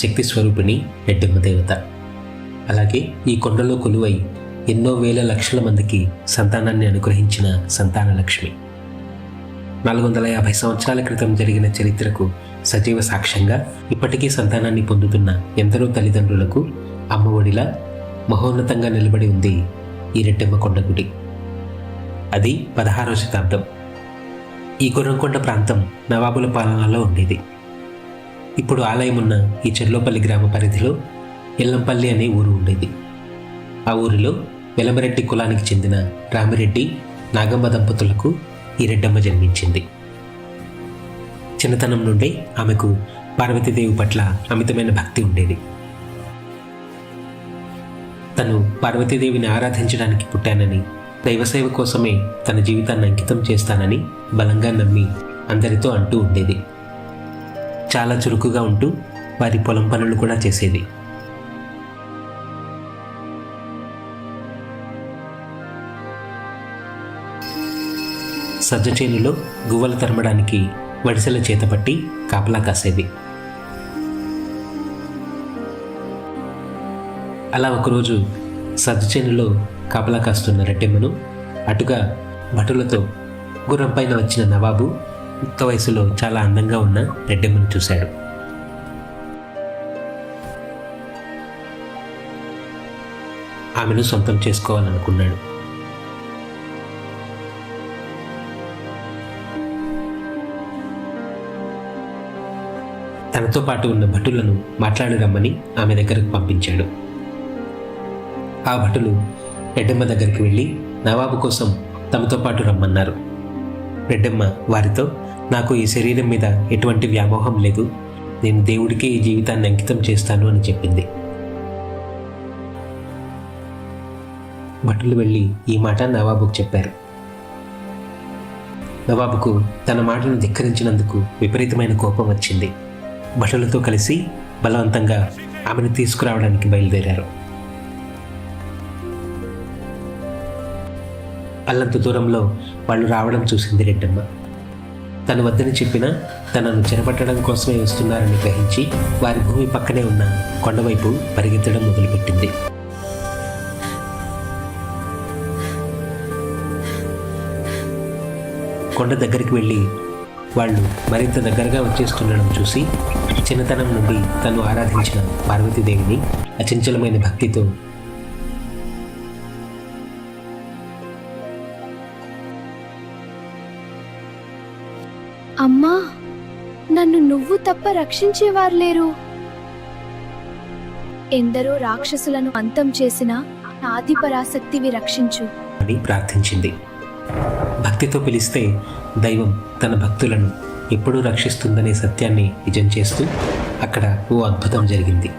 శక్తి స్వరూపిణి రెడ్డమ్మ దేవత. అలాగే ఈ కొండలో కొలువై ఎన్నో వేల లక్షల మందికి సంతానాన్ని అనుగ్రహించిన సంతానలక్ష్మి. 450 సంవత్సరాల క్రితం జరిగిన చరిత్రకు సజీవ సాక్ష్యంగా ఇప్పటికీ సంతానాన్ని పొందుతున్న ఎందరో తల్లిదండ్రులకు అమ్మఒడిలా మహోన్నతంగా నిలబడి ఉంది ఈ రెడ్డమ్మ కొండ గుడి. అది 16వ శతాబ్దం. ఈ గుర్రంకొండ ప్రాంతం నవాబుల పాలనలో ఉండేది. ఇప్పుడు ఆలయం ఉన్న ఈ చెర్లోపల్లి గ్రామ పరిధిలో ఎల్లంపల్లి అనే ఊరు ఉండేది. ఆ ఊరిలో వెలమరెడ్డి కులానికి చెందిన రామిరెడ్డి, నాగమ్మ దంపతులకు ఈ రెడ్డమ్మ జన్మించింది. చిన్నతనం నుండి ఆమెకు పార్వతీదేవి పట్ల అమితమైన భక్తి ఉండేది. తను పార్వతీదేవిని ఆరాధించడానికి పుట్టానని, దైవసేవ కోసమే తన జీవితాన్ని అంకితం చేస్తానని బలంగా నమ్మి అందరితో అంటూ ఉండేది. చాలా చురుకుగా ఉంటూ వారి పొలం పనులు కూడా చేసేది. సజ్జ చేనులో గువ్వలు తరమడానికి వడిసెల చేతపట్టి కాపలా కాసేది. అలా ఒకరోజు సజ్జ చేనులో కాపలా కాస్తున్న రెడ్డెమ్మను అటుగా భటులతో గుర్రం పైన వచ్చిన నవాబు యుక్త వయసులో చాలా అందంగా ఉన్న రెడ్డెమ్మను చూశాడు. ఆమెను సొంతం చేసుకోవాలనుకున్నాడు. తనతో పాటు ఉన్న భటులను మాట్లాడి రమ్మని ఆమె దగ్గరకు పంపించాడు. ఆ భటులు రెడ్డమ్మ దగ్గరికి వెళ్ళి నవాబు కోసం తమతో పాటు రమ్మన్నారు. రెడ్డమ్మ వారితో, నాకు ఈ శరీరం మీద ఎటువంటి వ్యామోహం లేదు, నేను దేవుడికే ఈ జీవితాన్ని అంకితం చేస్తాను అని చెప్పింది. భటులు వెళ్ళి ఈ మాట నవాబుకు చెప్పారు. నవాబుకు తన మాటను ధిక్కరించినందుకు విపరీతమైన కోపం వచ్చింది. భటులతో కలిసి బలవంతంగా ఆమెను తీసుకురావడానికి బయలుదేరారు. అల్లంత దూరంలో వాళ్ళు రావడం చూసింది రెడ్డమ్మ. తన వద్దని చెప్పినా తనను చెరపట్టడం కోసమే వస్తున్నారని గ్రహించి వారి భూమి పక్కనే ఉన్న కొండవైపు పరిగెత్తడం మొదలుపెట్టింది. కొండ దగ్గరికి వెళ్ళి వాళ్ళు మరింత దగ్గరగా వచ్చేస్తుండడం చూసి చిన్నతనం నుండి తను ఆరాధించిన పార్వతీదేవిని అచంచలమైన భక్తితో, అమ్మా, నన్ను నువ్వు తప్ప రక్షించేవారు లేరు. ఎందరో రాక్షసులను అంతం చేసిన ఆది పరాశక్తివి రక్షించు అని ప్రార్థించింది. భక్తితో పిలిస్తే దైవం తన భక్తులను ఎప్పుడూ రక్షిస్తుందనే సత్యాన్ని నిజం చేస్తూ అక్కడ ఓ అద్భుతం జరిగింది.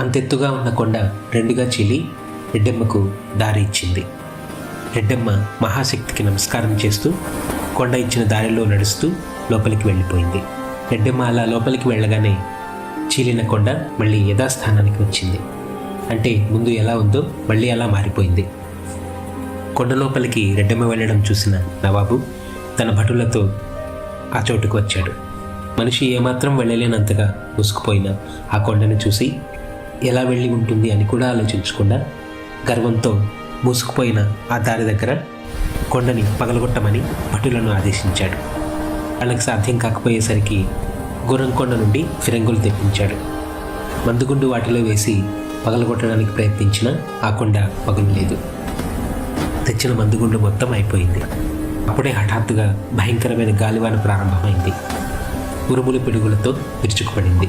అంతెత్తుగా ఉన్న కొండ రెండుగా చీలి రెడ్డెమ్మకు దారి ఇచ్చింది. రెడ్డెమ్మ మహాశక్తికి నమస్కారం చేస్తూ కొండ ఇచ్చిన దారిలో నడుస్తూ లోపలికి వెళ్ళిపోయింది. రెడ్డెమ్మ అలా లోపలికి వెళ్ళగానే చీలిన కొండ మళ్ళీ యథాస్థానానికి వచ్చింది. అంటే ముందు ఎలా ఉందో మళ్ళీ అలా మారిపోయింది. కొండ లోపలికి రెడ్డెమ్మ వెళ్ళడం చూసిన నవాబు తన భటులతో ఆ చోటుకు వచ్చాడు. మనిషి ఏమాత్రం వెళ్ళలేనంతగా మూసుకుపోయిన ఆ కొండను చూసి ఎలా వెళ్ళి ఉంటుంది అని కూడా ఆలోచించకుండా గర్వంతో మూసుకుపోయిన ఆ దారి దగ్గర కొండని పగలగొట్టమని భటులను ఆదేశించాడు. వాళ్ళకి సాధ్యం కాకపోయేసరికి గుర్రంకొండ నుండి ఫిరంగులు తెప్పించాడు. మందుగుండు వాటిలో వేసి పగలగొట్టడానికి ప్రయత్నించినా ఆ కొండ పగులలేదు. తెచ్చిన మందుగుండు మొత్తం అయిపోయింది. అప్పుడే హఠాత్తుగా భయంకరమైన గాలివాన ప్రారంభమైంది. ఉరుములు పిడుగులతో విరుచుకుపడింది.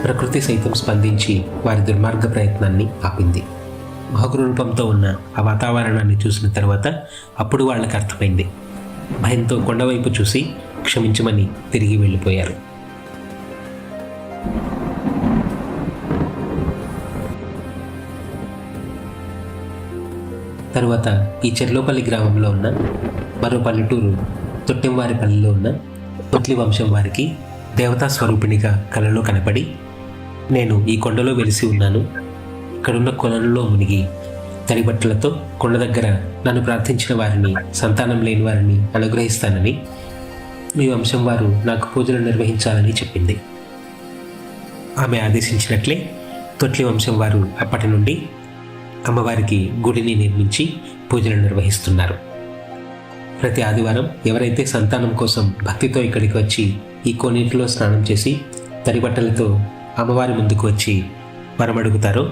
ప్రకృతి సైతం స్పందించి వారి దుర్మార్గ ప్రయత్నాన్ని ఆపింది. మహోగ్ర రూపంతో ఉన్న ఆ వాతావరణాన్ని చూసిన తర్వాత అప్పుడు వాళ్ళకి అర్థమైంది. భయంతో కొండవైపు చూసి క్షమించమని తిరిగి వెళ్ళిపోయారు. తరువాత ఈ చెర్లోపల్లి గ్రామంలో ఉన్న మరో పల్లెటూరు తొట్టెంవారిపల్లిలో ఉన్న తొట్లి వంశం వారికి దేవతా స్వరూపిణిగా కలలో కనపడి, నేను ఈ కొండలో వెలిసి ఉన్నాను, ఇక్కడున్న కొలంలో మునిగి తడిబట్టలతో కొండ దగ్గర నన్ను ప్రార్థించిన వారిని, సంతానం లేని వారిని అనుగ్రహిస్తానని, మీ వంశం వారు నాకు పూజలు నిర్వహించాలని చెప్పింది. ఆమె ఆదేశించినట్లే తొట్లి వంశం వారు అప్పటి నుండి అమ్మవారికి గుడిని నిర్మించి పూజలు నిర్వహిస్తున్నారు. ప్రతి ఆదివారం ఎవరైతే సంతానం కోసం భక్తితో ఇక్కడికి వచ్చి ఈ కోనేటిలో స్నానం చేసి తడి బట్టలతో అమ్మవారి ముందుకు వచ్చి వరమడుగుతారో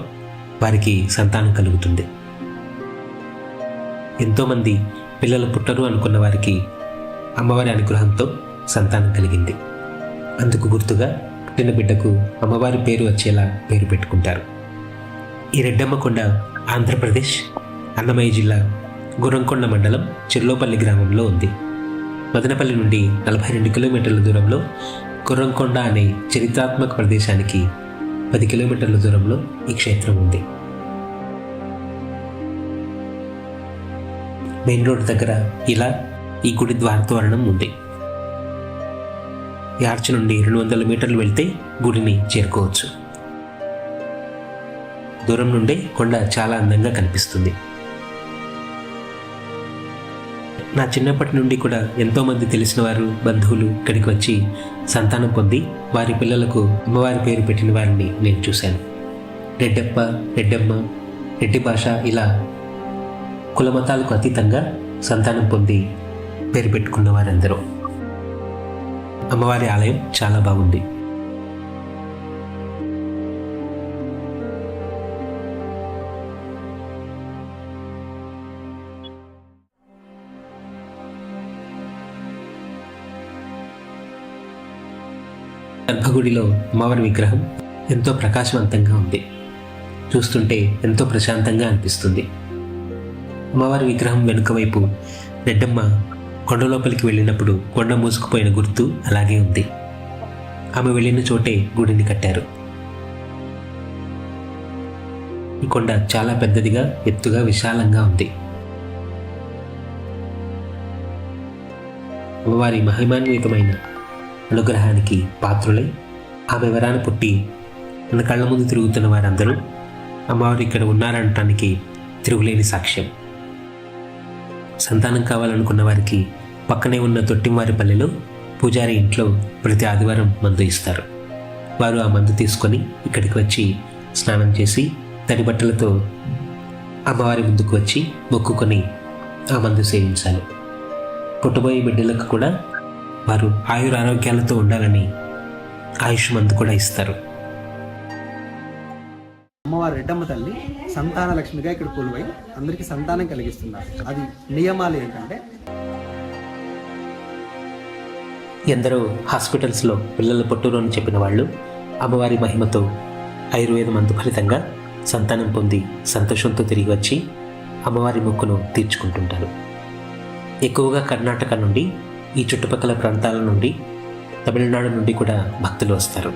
వారికి సంతానం కలుగుతుంది. ఎంతోమంది పిల్లలు పుట్టరు అనుకున్న వారికి అమ్మవారి అనుగ్రహంతో సంతానం కలిగింది. అందుకు గుర్తుగా పుట్టిన బిడ్డకు అమ్మవారి పేరు వచ్చేలా పేరు పెట్టుకుంటారు. ఈ రెడ్డమ్మ కొండ ఆంధ్రప్రదేశ్ అన్నమయ్య జిల్లా గుర్రంకొండ మండలం చిర్లోపల్లి గ్రామంలో ఉంది. మదనపల్లి నుండి 42 కిలోమీటర్ల దూరంలో గుర్రంకొండ అనే చరిత్రాత్మక ప్రదేశానికి 10 కిలోమీటర్ల దూరంలో ఈ క్షేత్రం ఉంది. మెయిన్ రోడ్ దగ్గర ఇలా ఈ గుడి ద్వారతోరణం ఉంది. ఈ ఆర్చ్ నుండి 200 మీటర్లు వెళ్తే గుడిని చేరుకోవచ్చు. దూరం నుండే కొండ చాలా అందంగా కనిపిస్తుంది. నా చిన్నప్పటి నుండి కూడా ఎంతోమంది తెలిసిన వారు బంధువులు ఇక్కడికి వచ్చి సంతానం పొంది వారి పిల్లలకు అమ్మవారి పేరు పెట్టిన వారిని నేను చూశాను. రెడ్డప్ప, రెడ్డమ్మ, రెడ్డి భాష ఇలా కులమతాలకు అతీతంగా సంతానం పొంది పేరు పెట్టుకున్న వారందరూ. అమ్మవారి ఆలయం చాలా బాగుంది. గర్భగుడిలో అమ్మవారి విగ్రహం ఎంతో ప్రకాశవంతంగా ఉంది. చూస్తుంటే ఎంతో ప్రశాంతంగా అనిపిస్తుంది. అమ్మవారి విగ్రహం వెనుక వైపు రెడ్డమ్మ కొండ లోపలికి వెళ్ళినప్పుడు కొండ మూసుకుపోయిన గుర్తు అలాగే ఉంది. ఆమె వెళ్ళిన చోటే గుడిని కట్టారు. ఈ కొండ చాలా పెద్దదిగా, ఎత్తుగా, విశాలంగా ఉంది. అమ్మవారి మహిమాన్వితమైన అనుగ్రహానికి పాత్రులై ఆమె వరాన పుట్టి మన కళ్ళ ముందు తిరుగుతున్న వారందరూ అమ్మవారు ఇక్కడ ఉన్నారనటానికి తిరుగులేని సాక్ష్యం. సంతానం కావాలనుకున్న వారికి పక్కనే ఉన్న తొట్టివారిపల్లెలో పూజారి ఇంట్లో ప్రతి ఆదివారం మందు ఇస్తారు. వారు ఆ మందు తీసుకొని ఇక్కడికి వచ్చి స్నానం చేసి తడి బట్టలతో అమ్మవారి ముందుకు వచ్చి మొక్కుకొని ఆ మందు సేవించాలి. పుట్టబోయే బిడ్డలకు కూడా వారు ఆరోగ్యాలతో ఉండాలని ఆయుష్ మందు కూడా ఇస్తారు. అమ్మవారి రెడ్డమ్మ తల్లి సంతాన లక్ష్మిగా ఇక్కడ కొలువై అందరికీ సంతానం కలిగిస్తున్నారు. అది నియమాలు ఏంటంటే, ఎందరో హాస్పిటల్స్లో పిల్లల పుట్టురు అని చెప్పిన వాళ్ళు అమ్మవారి మహిమతో ఆయుర్వేద మందు ఫలితంగా సంతానం పొంది సంతోషంతో తిరిగి వచ్చి అమ్మవారి మొక్కును తీర్చుకుంటుంటారు. ఎక్కువగా కర్ణాటక నుండి, ఈ చుట్టుపక్కల ప్రాంతాల నుండి, తమిళనాడు నుండి కూడా భక్తులు వస్తారు.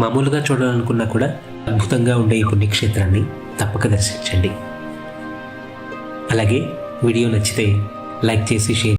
మామూలుగా చూడాలనుకున్నా కూడా అద్భుతంగా ఉండే ఈ పుణ్యక్షేత్రాన్ని తప్పక దర్శించండి. అలాగే వీడియో నచ్చితే లైక్ చేసి షేర్